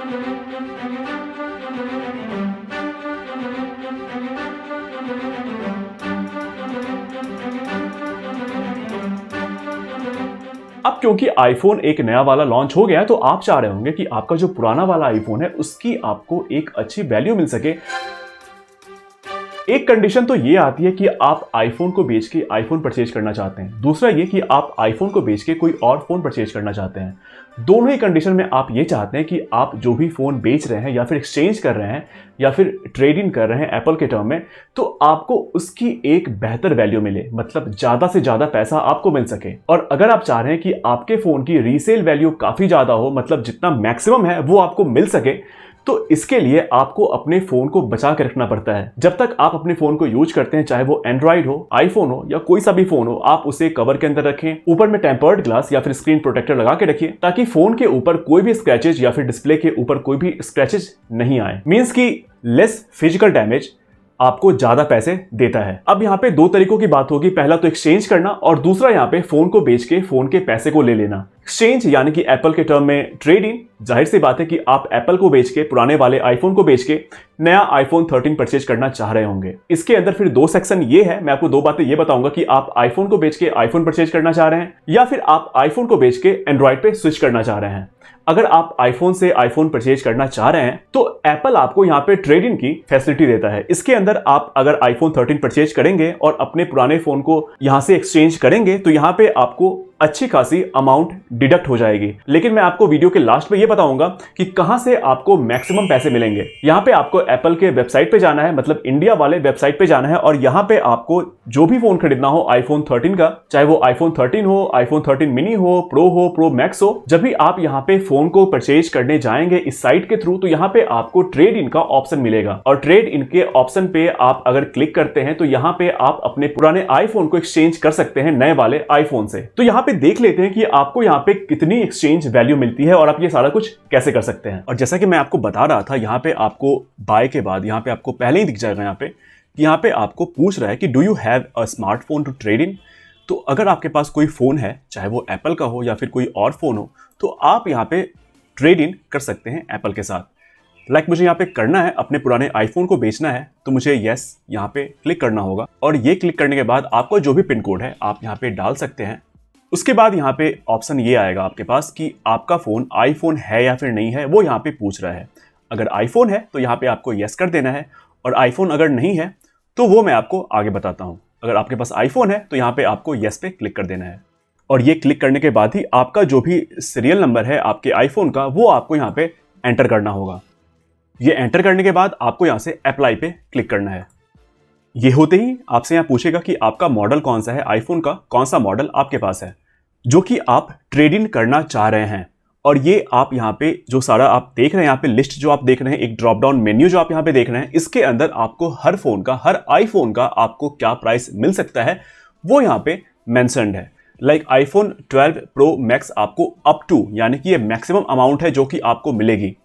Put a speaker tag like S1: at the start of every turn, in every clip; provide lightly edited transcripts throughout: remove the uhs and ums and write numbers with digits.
S1: अब क्योंकि आईफोन एक नया वाला लॉन्च हो गया है तो आप चाह रहे होंगे कि आपका जो पुराना वाला आईफोन है उसकी आपको एक अच्छी वैल्यू मिल सके। एक कंडीशन तो ये आती है कि आप आईफोन को बेच के आईफोन परचेज करना चाहते हैं, दूसरा ये कि आप आईफोन को बेच के कोई और फोन परचेज करना चाहते हैं। दोनों ही कंडीशन में आप ये चाहते हैं कि आप जो भी फोन बेच रहे हैं या फिर एक्सचेंज कर रहे हैं या फिर ट्रेड इन कर रहे हैं एप्पल के टर्म में, तो आपको उसकी एक बेहतर वैल्यू मिले, मतलब ज्यादा से ज्यादा पैसा आपको मिल सके। और अगर आप चाह रहे हैं कि आपके फोन की रीसेल वैल्यू काफी ज्यादा हो, मतलब जितना मैक्सिमम है वो आपको मिल सके, तो इसके लिए आपको अपने फोन को बचा के रखना पड़ता है। जब तक आप अपने फोन को यूज करते हैं, चाहे वो एंड्रॉइड हो, आईफोन हो या कोई सा भी फोन हो, आप उसे कवर के अंदर रखें, ऊपर में टेम्पर्ड ग्लास या फिर स्क्रीन प्रोटेक्टर लगा के रखिए, ताकि फोन के ऊपर कोई भी स्क्रैचेज या फिर डिस्प्ले के ऊपर कोई भी स्क्रैचेज नहीं आए। मींस की लेस फिजिकल डैमेज आपको ज्यादा पैसे देता है। अब यहाँ पे दो तरीकों की बात होगी, पहला तो एक्सचेंज करना और दूसरा यहाँ पे फोन को बेच के फोन के पैसे को ले लेना। एक्सचेंज यानी कि एप्पल के टर्म में ट्रेड इन, जाहिर सी बात है कि आप एप्पल को बेच के, पुराने वाले आईफोन को बेच के नया आईफोन 13 परचेज करना चाह रहे होंगे। इसके अंदर फिर दो सेक्शन ये है, मैं आपको दो बातें ये बताऊंगा कि आप आईफोन को बेच के आईफोन परचेज करना चाह रहे हैं या फिर आप आईफोन को बेच के एंड्रॉइड पे स्विच करना चाह रहे हैं। अगर आप आईफोन से आईफोन परचेज करना चाह रहे हैं तो एप्पल आपको यहाँ पे ट्रेड इन की फैसिलिटी देता है। इसके अंदर आप अगर आईफोन 13 परचेज करेंगे और अपने पुराने फोन को यहाँ से एक्सचेंज करेंगे तो यहाँ पे आपको अच्छी खासी अमाउंट डिडक्ट हो जाएगी। लेकिन मैं आपको वीडियो के लास्ट में ये बताऊंगा कि कहां से आपको मैक्सिमम पैसे मिलेंगे। यहां पे आपको एप्पल के वेबसाइट पे जाना है, मतलब इंडिया वाले वेबसाइट पे जाना है, और यहां पे आपको जो भी फोन खरीदना हो आईफोन 13 का, चाहे वो आईफोन 13 हो, आईफोन 13 मिनी हो, प्रो मैक्स हो, जब भी आप यहाँ पे फोन को परचेज करने जाएंगे इस साइट के थ्रू, तो यहाँ पे आपको ट्रेड इन का ऑप्शन मिलेगा। और ट्रेड इन के ऑप्शन पे आप अगर क्लिक करते हैं तो यहाँ पे आप अपने पुराने आईफोन को एक्सचेंज कर सकते हैं नए वाले आईफोन से। तो यहाँ पे देख लेते हैं कि आपको यहाँ पे कितनी एक्सचेंज वैल्यू मिलती है और आप ये सारा कुछ कैसे कर सकते हैं। और जैसा कि मैं आपको बता रहा था, यहाँ पे आपको बाय के बाद यहाँ पे आपको पहले ही दिख जाएगा यहाँ पे आपको पूछ रहा है कि do you have a smartphone to trade in. तो अगर आपके पास कोई फोन है, चाहे वो एप्पल का हो या फिर कोई और फोन हो, तो आप यहाँ पे ट्रेड इन कर सकते हैं एप्पल के साथ। मुझे यहाँ पे करना है, अपने पुराने आईफोन को बेचना है, तो मुझे यस यहाँ पे क्लिक करना होगा। और ये क्लिक करने के बाद आपका जो भी पिन कोड है आप यहाँ पे डाल सकते हैं। उसके बाद यहाँ पे ऑप्शन ये आएगा आपके पास कि आपका फोन आईफोन है या फिर नहीं है, वो यहाँ पे पूछ रहा है। अगर आईफोन है तो यहाँ पे आपको यस कर देना है, और आईफोन अगर नहीं है तो वो मैं आपको आगे बताता हूँ। अगर आपके पास आईफोन है तो यहाँ पे आपको यस पे क्लिक कर देना है, और ये क्लिक करने के बाद ही आपका जो भी सीरियल नंबर है आपके आईफोन का वो आपको यहाँ पे एंटर करना होगा। ये एंटर करने के बाद आपको यहाँ से अप्लाई पे क्लिक करना है। ये होते ही आपसे यहाँ पूछेगा कि आपका मॉडल कौन सा है, आईफोन का कौन सा मॉडल आपके पास है जो कि आप ट्रेड इन करना चाह रहे हैं। और ये आप यहाँ पे जो सारा आप देख रहे हैं, यहाँ पे लिस्ट जो आप देख रहे हैं, एक ड्रॉप डाउन मेन्यू जो आप यहाँ पे देख रहे हैं, इसके अंदर आपको हर फोन का, हर आईफोन का आपको क्या प्राइस मिल सकता है वो यहाँ पे मेंशन्ड है। आईफोन 12 प्रो मैक्स आपको अप टू, यानी कि ये मैक्सिमम अमाउंट है जो कि आपको मिलेगी,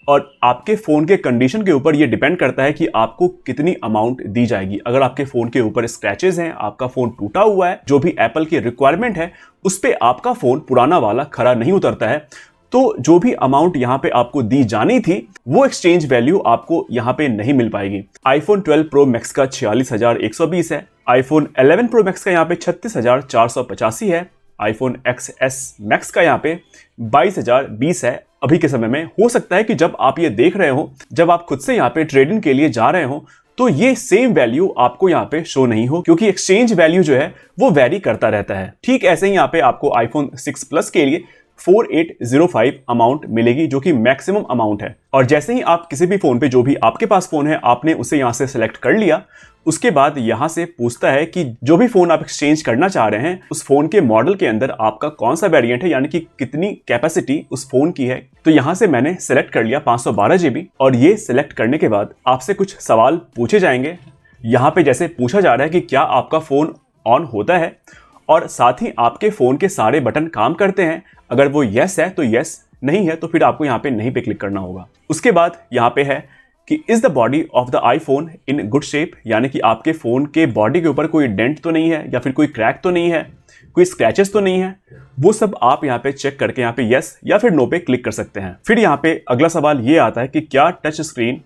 S1: और आपके फोन के कंडीशन के ऊपर ये डिपेंड करता है कि आपको कितनी अमाउंट दी जाएगी। अगर आपके फोन के ऊपर स्क्रैचेस हैं, आपका फोन टूटा हुआ है, जो भी एप्पल की रिक्वायरमेंट है उस पे आपका फोन पुराना वाला खरा नहीं उतरता है, तो जो भी अमाउंट यहाँ पे आपको दी जानी थी वो एक्सचेंज वैल्यू आपको यहाँ पे नहीं मिल पाएगी। आईफोन 12 प्रो मैक्स का 46,120 है, आईफोन 11 प्रो मैक्स का यहाँ पे 36,485 है, आईफोन XS मैक्स का यहाँ पे 22,020 है। अभी के समय में हो सकता है कि जब आप ये देख रहे हो, जब आप खुद से यहाँ पे ट्रेड इन के लिए जा रहे हो, तो ये सेम वैल्यू आपको यहाँ पे शो नहीं हो, क्योंकि एक्सचेंज वैल्यू जो है वो वेरी करता रहता है। ठीक ऐसे ही यहाँ पे आपको आईफोन 6 प्लस के लिए 4805 अमाउंट मिलेगी, जो कि मैक्सिमम अमाउंट है। और जैसे ही आप किसी भी फोन पे, जो भी आपके पास फोन है, आपने उसे यहाँ से सिलेक्ट कर लिया, उसके बाद यहाँ से पूछता है कि जो भी फोन आप एक्सचेंज करना चाह रहे हैं उस फोन के मॉडल के अंदर आपका कौन सा वेरिएंट है, यानी कि कितनी कैपेसिटी उस फोन की है। तो यहाँ से मैंने सेलेक्ट कर लिया 512 GB, और ये सिलेक्ट करने के बाद आपसे कुछ सवाल पूछे जाएंगे। यहाँ पे जैसे पूछा जा रहा है कि क्या आपका फोन ऑन होता है, और साथ ही आपके फोन के सारे बटन काम करते हैं। अगर वो यस है तो यस, नहीं है तो फिर आपको यहाँ पे नहीं पे क्लिक करना होगा। उसके बाद यहाँ पे है कि is the body of the iPhone in good shape, यानी कि आपके फोन के बॉडी के ऊपर कोई डेंट तो नहीं है या फिर कोई क्रैक तो नहीं है, कोई स्क्रैचेस तो नहीं है। वो सब आप यहाँ पे चेक करके यहाँ पे यस या फिर नो पे क्लिक कर सकते हैं। फिर यहाँ पे अगला सवाल ये आता है कि क्या टच स्क्रीन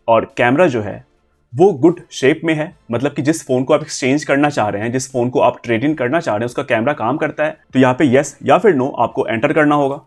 S1: और कैमरा जो है वो गुड शेप में है, मतलब कि जिस फोन को आप एक्सचेंज करना चाह रहे हैं, जिस फोन को आप ट्रेड इन करना चाह रहे हैं, उसका कैमरा काम करता है। तो यहाँ पे यस या फिर नो आपको एंटर करना होगा।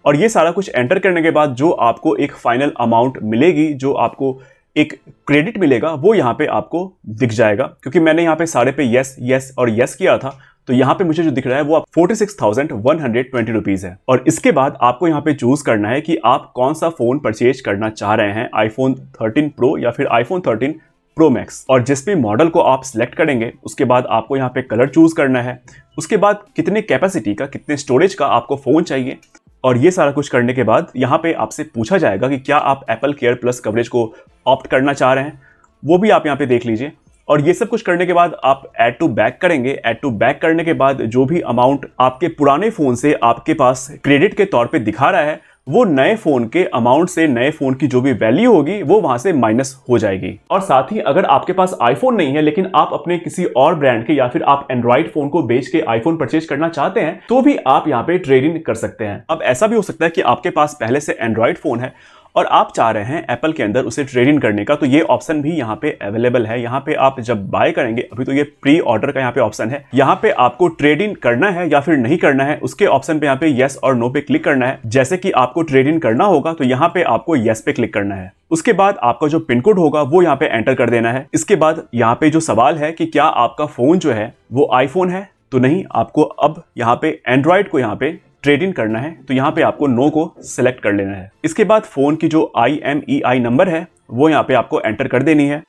S1: और ये सारा कुछ एंटर करने के बाद जो आपको एक फाइनल अमाउंट मिलेगी, जो आपको एक क्रेडिट मिलेगा, वो यहाँ पे आपको दिख जाएगा। क्योंकि मैंने यहाँ पे सारे पे यस यस और यस किया था, तो यहाँ पे मुझे जो दिख रहा है वो 46,120 रुपीज है। और इसके बाद आपको यहाँ पे चूज करना है कि आप कौन सा फोन परचेज करना चाह रहे हैं, आईफोन 13 प्रो या फिर आईफोन 13 प्रो मैक्स। और जिस भी मॉडल को आप सिलेक्ट करेंगे उसके बाद आपको यहाँ पे कलर चूज करना है, उसके बाद कितने कैपेसिटी का, कितने स्टोरेज का आपको फोन चाहिए। और ये सारा कुछ करने के बाद यहाँ पे आपसे पूछा जाएगा कि क्या आप एप्पल केयर प्लस कवरेज को ऑप्ट करना चाह रहे हैं, वो भी आप यहाँ पे देख लीजिए। और ये सब कुछ करने के बाद आप ऐड टू बैक करेंगे। ऐड टू बैक करने के बाद जो भी अमाउंट आपके पुराने फोन से आपके पास क्रेडिट के तौर पे दिखा रहा है, वो नए फोन के अमाउंट से, नए फोन की जो भी वैल्यू होगी वो वहां से माइनस हो जाएगी। और साथ ही अगर आपके पास आईफोन नहीं है लेकिन आप अपने किसी और ब्रांड के या फिर आप एंड्रॉइड फोन को बेच के आईफोन परचेज करना चाहते हैं, तो भी आप यहाँ पे ट्रेड इन कर सकते हैं। अब ऐसा भी हो सकता है कि आपके पास पहले से एंड्रॉइड फोन है और आप चाह रहे हैं एप्पल के अंदर उसे ट्रेड इन करने का, तो ये ऑप्शन भी यहाँ पे अवेलेबल है। यहाँ पे आप जब बाय करेंगे, अभी तो ये प्री ऑर्डर का यहाँ पे ऑप्शन है, यहाँ पे आपको ट्रेड इन करना है या फिर नहीं करना है, उसके ऑप्शन पे यहाँ पे यस और नो पे क्लिक करना है। जैसे कि आपको ट्रेड इन करना होगा तो यहाँ पे आपको यस पे क्लिक करना है। उसके बाद आपका जो पिन कोड होगा वो यहाँ पे एंटर कर देना है। इसके बाद यहाँ पे जो सवाल है कि क्या आपका फोन जो है वो आईफोन है, तो नहीं, आपको अब यहाँ पे एंड्रॉइड को यहाँ पे ट्रेड इन करना है, तो यहाँ पे आपको नो को सिलेक्ट कर लेना है। इसके बाद फोन की जो IMEI नंबर है वो यहाँ पे आपको एंटर कर देनी है।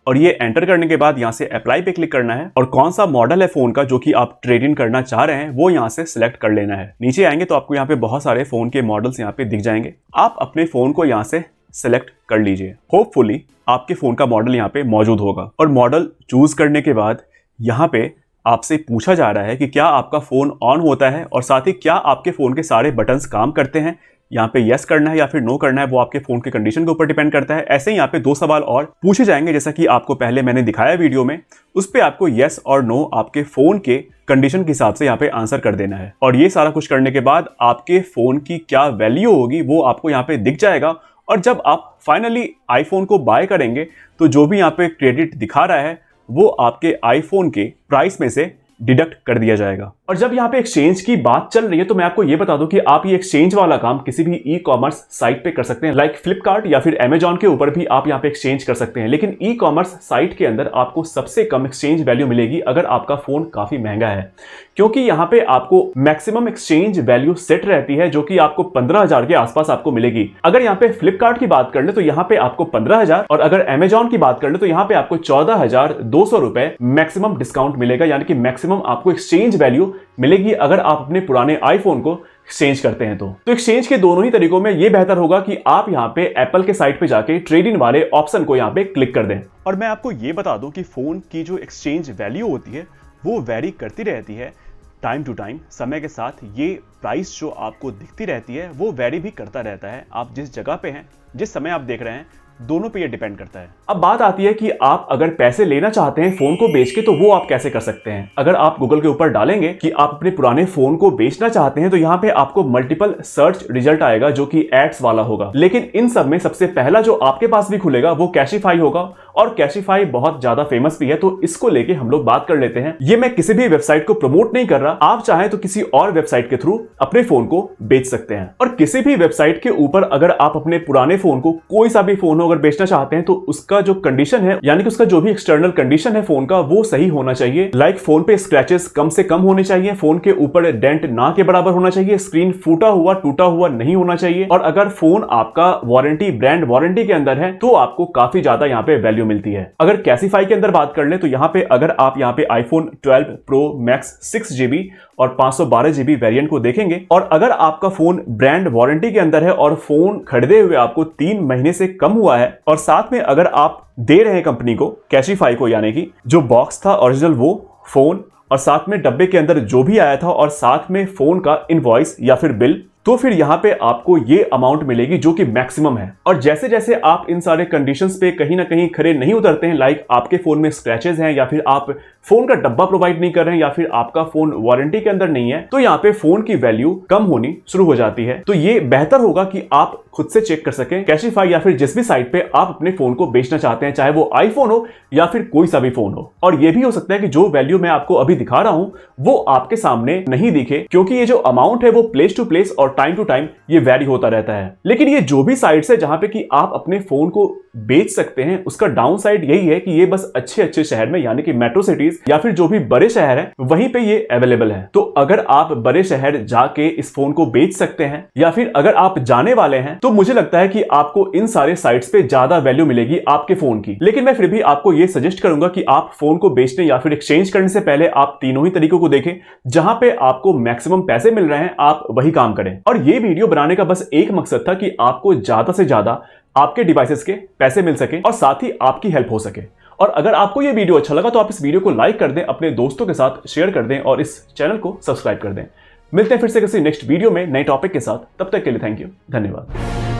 S1: और ये एंटर करने के बाद यहाँ से अप्लाई पे क्लिक करना है और कौन सा मॉडल है फोन का जो कि आप ट्रेड इन करना चाह रहे हैं वो यहाँ से सिलेक्ट कर लेना है। नीचे आएंगे तो आपको यहाँ पे बहुत सारे फोन के मॉडल्स यहाँ पे दिख जाएंगे। आप अपने फोन को यहाँ से सिलेक्ट कर लीजिए। होपफुली आपके फोन का मॉडल यहाँ पे मौजूद होगा। और मॉडल चूज करने के बाद यहाँ पे आपसे पूछा जा रहा है कि क्या आपका फोन ऑन होता है और साथ ही क्या आपके फोन के सारे बटन्स काम करते हैं। यहाँ पे यस करना है या फिर नो करना है, वो आपके फोन के कंडीशन के ऊपर डिपेंड करता है। ऐसे ही यहाँ पे 2 सवाल और पूछे जाएंगे, जैसा कि आपको पहले मैंने दिखाया वीडियो में। उस पे आपको यस और नो आपके फोन के कंडीशन के हिसाब से यहाँ पे आंसर कर देना है। और ये सारा कुछ करने के बाद आपके फोन की क्या वैल्यू होगी वो आपको यहाँ पे दिख जाएगा। और जब आप फाइनली आईफोन को बाय करेंगे तो जो भी यहाँ पे क्रेडिट दिखा रहा है वो आपके आईफोन के प्राइस में से डिडक्ट कर दिया जाएगा। और जब यहाँ पे एक्सचेंज की बात चल रही है तो मैं आपको ये बता दूं कि आप ये एक्सचेंज वाला काम किसी भी ई कॉमर्स साइट पे कर सकते हैं, लाइक फ्लिपकार्ट या फिर अमेजॉन के ऊपर भी आप यहाँ पे एक्सचेंज कर सकते हैं। लेकिन ई कॉमर्स साइट के अंदर आपको सबसे कम एक्सचेंज वैल्यू मिलेगी अगर आपका फोन काफी महंगा है, क्योंकि यहाँ पे आपको मैक्सिमम एक्सचेंज वैल्यू सेट रहती है जो कि आपको 15,000 के आसपास आपको मिलेगी। अगर यहाँ पे फ्लिपकार्ट की बात कर ले तो यहाँ पे आपको 15,000, और अगर अमेजॉन की बात कर ले तो यहाँ पे आपको 14,200 रुपए मैक्सिमम डिस्काउंट मिलेगा, यानी कि मैक्सिमम आपको एक्सचेंज वैल्यू मिलेगी अगर आप अपने पुराने आईफोन को एक्सचेंज करते हैं। तो एक्सचेंज के दोनों ही तरीकों में ये बेहतर होगा कि आप यहाँ पे एप्पल के साइट पे जाके ट्रेड इन वाले ऑप्शन को यहाँ पे क्लिक कर दें। और मैं आपको ये बता दूं कि फोन की जो एक्सचेंज वैल्यू होती है वो वेरी करती रहती है टाइम टू टाइम। समय के साथ ये प्राइस जो आपको दिखती रहती है वो वेरी भी करता रहता है। आप जिस जगह पे हैं, जिस समय आप देख रहे हैं, दोनों पे ये डिपेंड करता है। अब बात आती है कि आप अगर पैसे लेना चाहते हैं फोन को बेच के तो वो आप कैसे कर सकते हैं। अगर आप गूगल के ऊपर डालेंगे कि आप अपने पुराने फोन को बेचना चाहते हैं तो यहाँ पे आपको मल्टीपल सर्च रिजल्ट आएगा जो कि एड्स वाला होगा। लेकिन इन सब में सबसे पहला जो आपके पास भी खुलेगा वो कैशिफाई होगा, और कैशिफाई बहुत ज्यादा फेमस भी है, तो इसको लेके हम लोग बात कर लेते हैं। ये मैं किसी भी वेबसाइट को प्रमोट नहीं कर रहा, आप चाहें तो किसी और वेबसाइट के थ्रू अपने फोन को बेच सकते हैं। और किसी भी वेबसाइट के ऊपर अगर आप अपने पुराने फोन को, कोई सा भी फोन अगर बेचना चाहते हैं तो उसका जो कंडीशन है, यानी कि उसका जो भी एक्सटर्नल कंडीशन है फोन का, वो सही होना चाहिए। लाइक फोन पे स्क्रैचेस कम से कम होने चाहिए, फोन के ऊपर डेंट ना के बराबर होना चाहिए, स्क्रीन फूटा हुआ टूटा हुआ नहीं होना चाहिए, और अगर फोन आपका वारंटी, ब्रांड वारंटी के अंदर है तो आपको काफी ज्यादा यहाँ पे वैल्यू मिलती है। अगर कैशिफाई के अंदर बात कर ले तो यहाँ पे अगर आप यहाँ पे आईफोन 12 प्रो मैक्स 6GB और 512GB वेरिएंट को देखेंगे, और अगर आपका फोन ब्रांड वारंटी के अंदर है और फोन खरीदे हुए आपको 3 महीने से कम हुआ है, और साथ में अगर आप दे रहे हैं कंपनी को कैशिफाई को, यानी कि जो बॉक्स था ओरिजिनल वो फोन, और साथ में डब्बे के अंदर जो भी आया था, और साथ में फोन का इनवॉइस या फिर बिल, तो फिर यहाँ पे आपको ये अमाउंट मिलेगी जो कि मैक्सिमम है। और जैसे जैसे आप इन सारे कंडीशंस पे कहीं ना कहीं खरे नहीं उतरते हैं, लाइक आपके फोन में स्क्रैचेस हैं या फिर आप फोन का डब्बा प्रोवाइड नहीं कर रहे हैं या फिर आपका फोन वारंटी के अंदर नहीं है, तो यहाँ पे फोन की वैल्यू कम होनी शुरू हो जाती है। तो ये बेहतर होगा कि आप खुद से चेक कर सकें कैशिफाई या फिर जिस भी साइट पे आप अपने फोन को बेचना चाहते हैं, चाहे वो आईफोन हो या फिर कोई सा भी फोन हो। और ये भी हो सकता है कि जो वैल्यू मैं आपको अभी दिखा रहा हूं वो आपके सामने नहीं दिखे, क्योंकि ये जो अमाउंट है वो प्लेस टू प्लेस और टाइम टू टाइम ये वैरी होता रहता है। लेकिन ये जो भी साइट्स है जहां पे कि आप अपने फोन को बेच सकते हैं, उसका डाउन साइड यही है कि ये बस अच्छे अच्छे शहर में, यानी कि मेट्रो सिटीज या फिर जो भी बड़े शहर हैं वहीं पे ये अवेलेबल है। तो अगर आप बड़े शहर जाके इस फोन को बेच सकते हैं या फिर अगर आप जाने वाले हैं, तो मुझे लगता है कि आपको इन सारे साइट्स पे ज्यादा वैल्यू मिलेगी आपके फोन की। लेकिन मैं फिर भी आपको ये सजेस्ट करूंगा कि आप फोन को बेचने या फिर एक्सचेंज करने से पहले आप तीनों ही तरीकों को देखें। जहां पे आपको मैक्सिमम पैसे मिल रहे हैं आप वही काम करें। और ये वीडियो बनाने का बस एक मकसद था कि आपको ज्यादा से ज्यादा आपके डिवाइसेस के पैसे मिल सके और साथ ही आपकी हेल्प हो सके। और अगर आपको ये वीडियो अच्छा लगा तो आप इस वीडियो को लाइक कर दें, अपने दोस्तों के साथ शेयर कर दें और इस चैनल को सब्सक्राइब कर दें। मिलते हैं फिर से किसी नेक्स्ट वीडियो में नए टॉपिक के साथ। तब तक के लिए थैंक यू, धन्यवाद।